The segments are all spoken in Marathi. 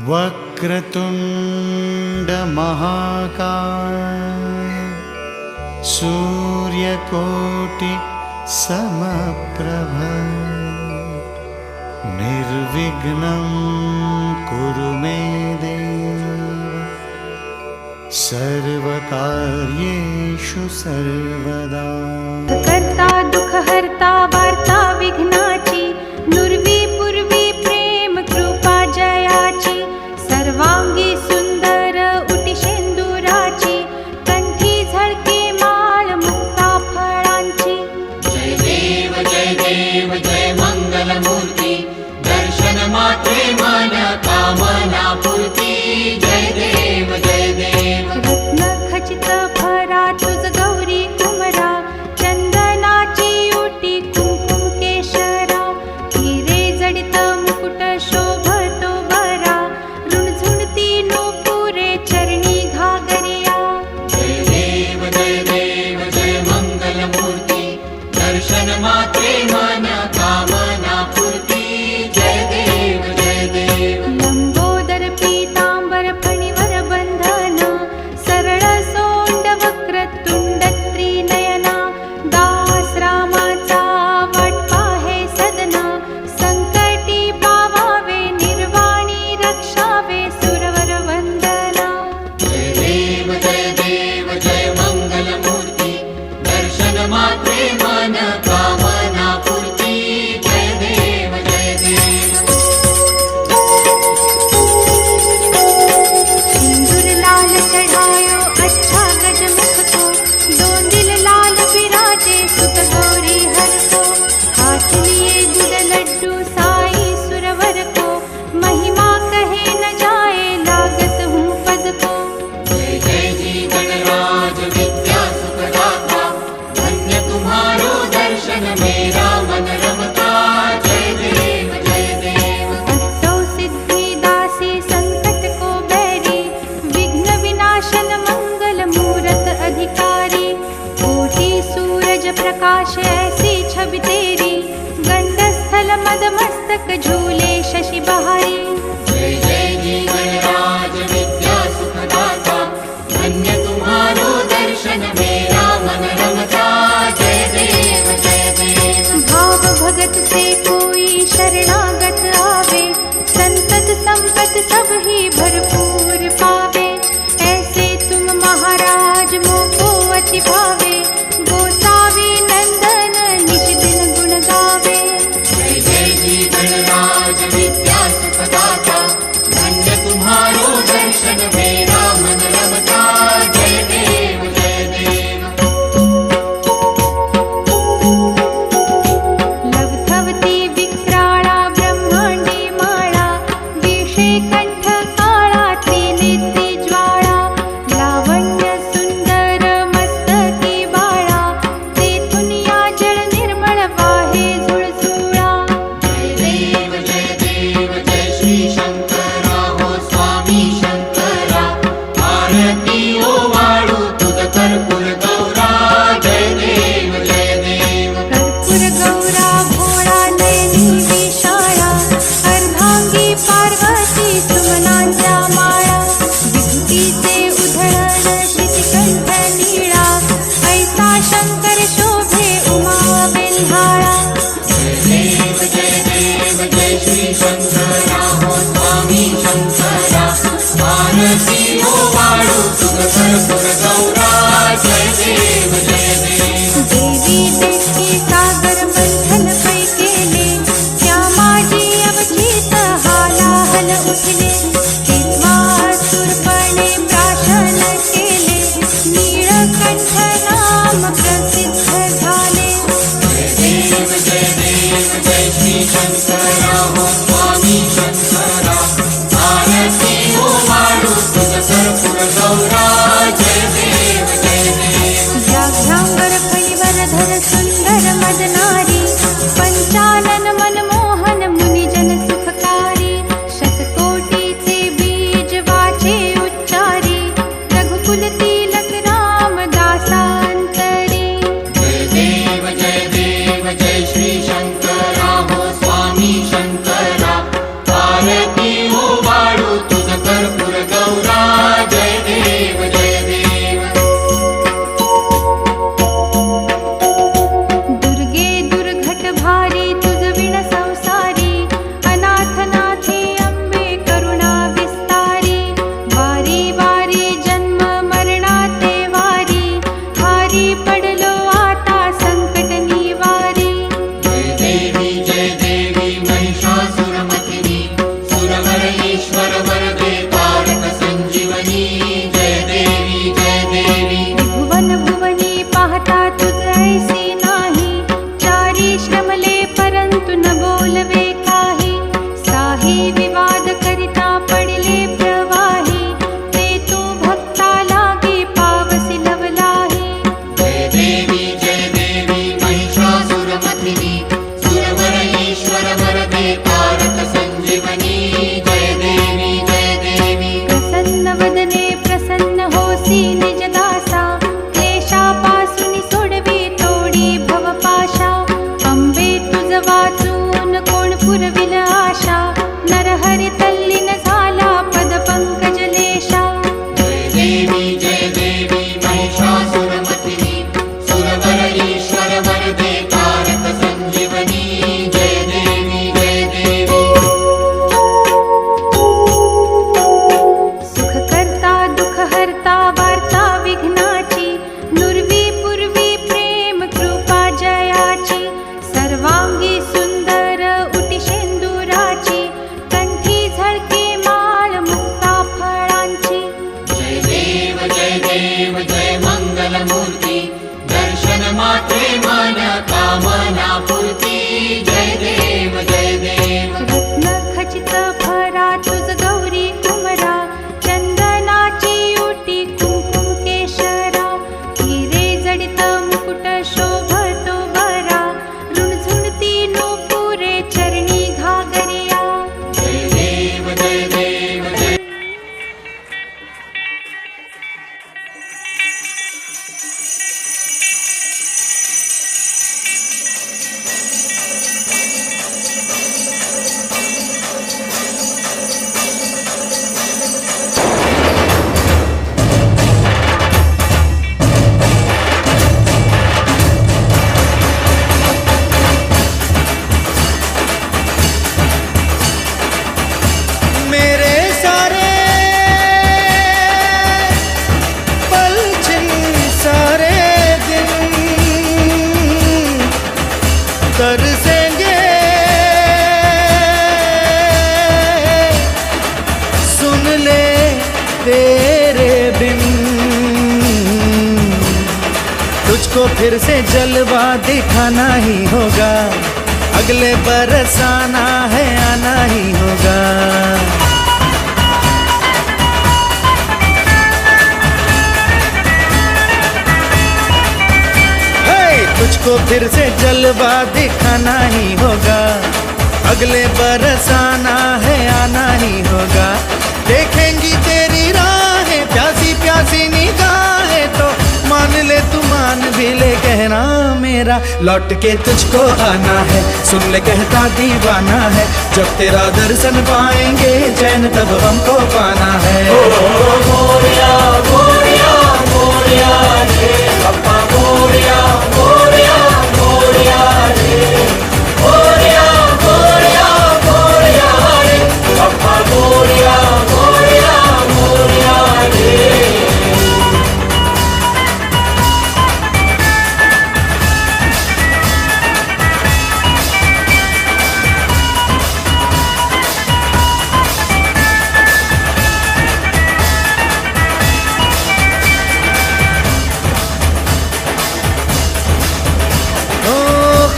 वक्रतुंड महाकाय सूर्यकोटि समप्रभ निर्विघ्नं कुरु मे देव सर्वकार्येषु सर्वदा। कर्ता दुःखहर्ता वार्ता विघ्नाची नुर्वी पूर्वी प्रेम कृपा जयाची सर्वांगी सुंदर उटी शेंदुराची कंठी झळके माळ मुक्ता फळांची। जय देव जय मंगलमूर्ती दर्शन मात्रे मन कामना पूर्ती। जय देव रत्न खचित भरा तुझ गौरी कुमरा चंदनाची उटी कुंकुम केशरा हिरे जडित मुकुट शोभतो बरा रुणझुणती नूपुरे चरणी घागरिया। जय देव जय मंगलमूर्ती दर्शन मात्रे मन कामना पूर्ती। जय देव लंबोदर पीतांबर फणीवर बंधन सरळ सोंड वक्रतुंड त्रिनयना दास रामाचा वाट पाहे सदना संकटी पावावे निर्वाणी रक्षावे सुरवर वंदना। जय देव जय मंगलमूर्ती दर्शन मात्रे मन कामना पूर्ती। जय देव सिंदूर लाल चढ़ायो अच्छा गजमुख को दो दिल लाल विराजे सुत गौरी हर को हाथ लिए गुड़ लड्डू साई सुरवर को महिमा कहे न जाए लागत हूँ पद को। जय जी गणराज विद्या सुखदाता धन्य तुम्हारो दर्शन मेरा मन रमता। जय देव भक्तों सिद्धि दासी संकट को बैरी विघ्न विनाशन मंगल मूरत अधिकारी कोटि सूरज प्रकाश ऐसी छवि तेरी गंडस्थल मद मस्तक झूले शशि बहारी। जय जी गणराज विद्या सुखदाता धन्य तुम्हारो दर्शन मेरा मन रमता। जय देव भाव भगत से कोई शरणागत आवे संतत संपत सब ही भरपूर पावे ऐसे तुम महाराज मोको अति भावे गोसावी नंदन निज दिन गुण गावे। जय जी गणराज विद्या सुखदाता धन्य तुम्हारो दर्शन मेरा मन रमता। जय देव लवथवती विक्राळा ब्रह्मांडी माळा विषे कंठ काळा त्रिनेत्री ज्वाळा लावण्य सुंदर मस्तकी बाळा तेथून या जळ निर्मळ वाहे झुळझुळा। देव जय श्री शंकरा हो स्वामी शंकरा आरती ओ वाळू तुझ कर्पूर गौरा। जय देव कर्पूर गौरा भोळा नयनी विशाळा अर्धांगी पार्वती सुमनांच्या माळा विभूतीचे उधळण श्रीकंठ नीळा ऐसा शंकर शोभे उमा बेल्हाळा। देव जय श्री शंकरा हो स्वामी शंकरा आरती ओ वाळू तुझ कर्पूर गौरा। जय देव देवी देखी सागर मंथन पै केले त्या माझी अवचित हालाहल उठले तेव्हा सुरपणे प्राशन केले नीळकंठ नाम प्रसिद्ध झाले। देव जय श्री शंकरा हो स्वामी शंकरा आरती ओ वाळू तुझ कर्पूर गौरा। जय देव व्याघ्रांबर फणीवर धर सुंदर मदनारी पंचानन मनमोहन मुनिजन सुखकारी शतकोटी ईश्वर वरदे तारक संजीवनी जय देवी जय देवी भुवन भुवनी पाहता तुझ ऐसी नाही चारी श्रमले परंतु न बोलवे काही साही विवाद करिता पडले प्रवाही ते तू भक्ता लागे पावसी लवलाही जय देवी महिषासुरमथिनी सुरवर ईश्वर वरदे तारक संजीवनी जय देवी प्रसन्न वदने प्रसन्न होसी निज दासा क्लेशापासून सोडवी तोडी भवपाशा अंबे तुझ वाचून कोण पुरविल आशा नरहरी तल्लीन झाला पद पंकजलेशा जय देवी महिषासुरमथिनी सुरवर ईश्वर वरदे तारक संजीवनी जय देवी सुख करता दुख हरता वार्ता विघ्नाची नुरवी पूर्वी प्रेम कृपा जयाची सर्वांगी सुंदर उटी शेंदुराची कंठी झळके माळ मुक्ता फळांची जय देव जय मंगल मूर्ती दर्शन मात्रे मन कामना पूर्ती जय देव रत्न खचित भरा तुझ गौरी कुमरा चंदनाची उटी कुंकुम केशरा हिरे जडित मुकुट शोभतो बरा रुणझुणती नूपुरे चरणी घागरिया जय देव जय मेरे सारे पल छिन सारे दिन तरसेंगे सुन ले तेरे बिन तुझको फिर से जलवा दिखाना ही होगा अगले बरस आना है आना ही होगा तुझको फिर से जलवा दिखाना ही होगा अगले बरस आना है आना ही होगा देखेंगी तेरी राहें प्यासी प्यासी निगाहें तो मान ले तू मान भी ले कहना मेरा लौट के तुझको आना है सुन ले कहता दीवाना है जब तेरा दर्शन पाएंगे चैन तब हमको पाना है मोरिया मोरिया मोरिया रे पप्पा मोरिया मोरिया मोरिया रे मोरिया मोरिया मोरिया रे पप्पा मोरिया मोरिया मोरिया रे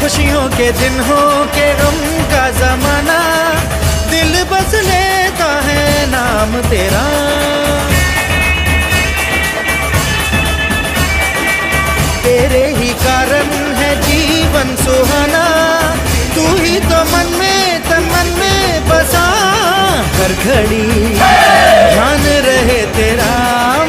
खुशियों के दिन हो के गम का जमाना दिल बस लेता है नाम तेरा तेरे ही कारण है जीवन सुहाना तू ही तो मन में तन मन में बसा हर घड़ी ध्यान रहे तेरा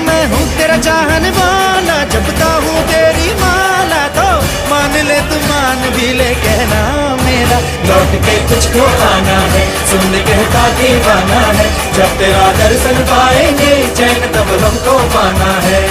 मैं हूँ तेरा चाहने वाला जपता हूँ तेरी माला तो मान ले तू मान भी ले कहना मेरा लौट के तुझको आना है सुन ले कहता दीवाना है जब तेरा दर्शन पाएंगे चैन तब हमको पाना है